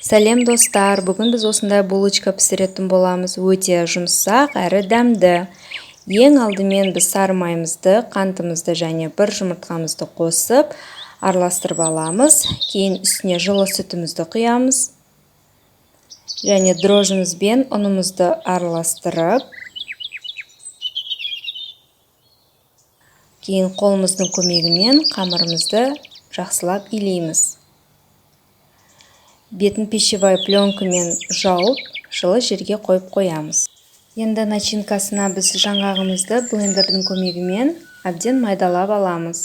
Сәлем достар, бүгін біз осындай булочка пісіретін боламыз. Өте жұмсақ әрі дәмді. Ең алдымен біз сары майымызды, қантымызды және бір жұмыртқамызды қосып араластырып аламыз. Кейін үстіне жылы сүтімізді құямыз. Және дрожжымыз бен ұнымызды араластырып, кейін қолымыздың көмегімен қамырымызды жақсылап илейміз. Бетін пищевой пленкамен жауып, жылы жерге қойып қоямыз. Енді начинкасына біз жаңғағымызды блендердің көмегімен әбден майдалап аламыз.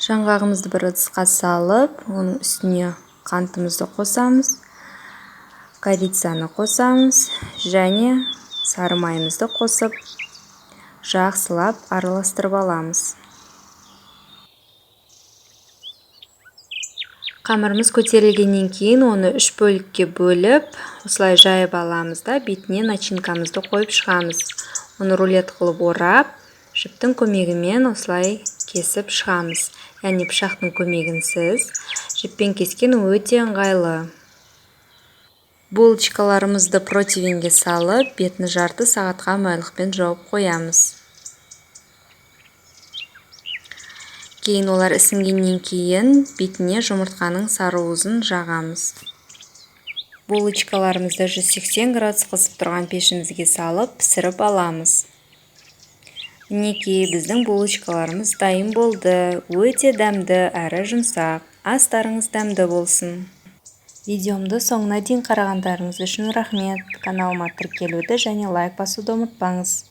Жаңғағымызды бір ыдысқа салып, оның үстіне қантымызды қосамыз, корицаны қосамыз және сары майымызды қосып, жақсылап араластырып аламыз. Қамырымыз көтерілгеннен кейін оны 3 бөлікке бөліп, осылай жайып аламыз да бетіне начинкамызды қойып шығамыз. Оны рулет қылып орап, жіптің көмегімен осылай кесіп шығамыз. Яғни пышақтың көмегінсіз жіппен кескен өте ыңғайлы. Булочкаларымызды противеньге салып, бетін жарты сағатқа майлықпен жауып қоямыз. Кейін олар ісінгеннен кейін бетіне жұмыртқаның сары уызын жағамыз. Булочкаларымызды 180 градус қысып тұрған пешімізге салып пісіріп аламыз. Мінекей біздің булочкаларымыз дайын болды. Өте дәмді әрі жұмсақ. Астарыңыз дәмді болсын. Видеомды соңына дейін қарағандарыңыз үшін рахмет. Каналыма тіркелуді және лайк басуды ұмытпаңыз.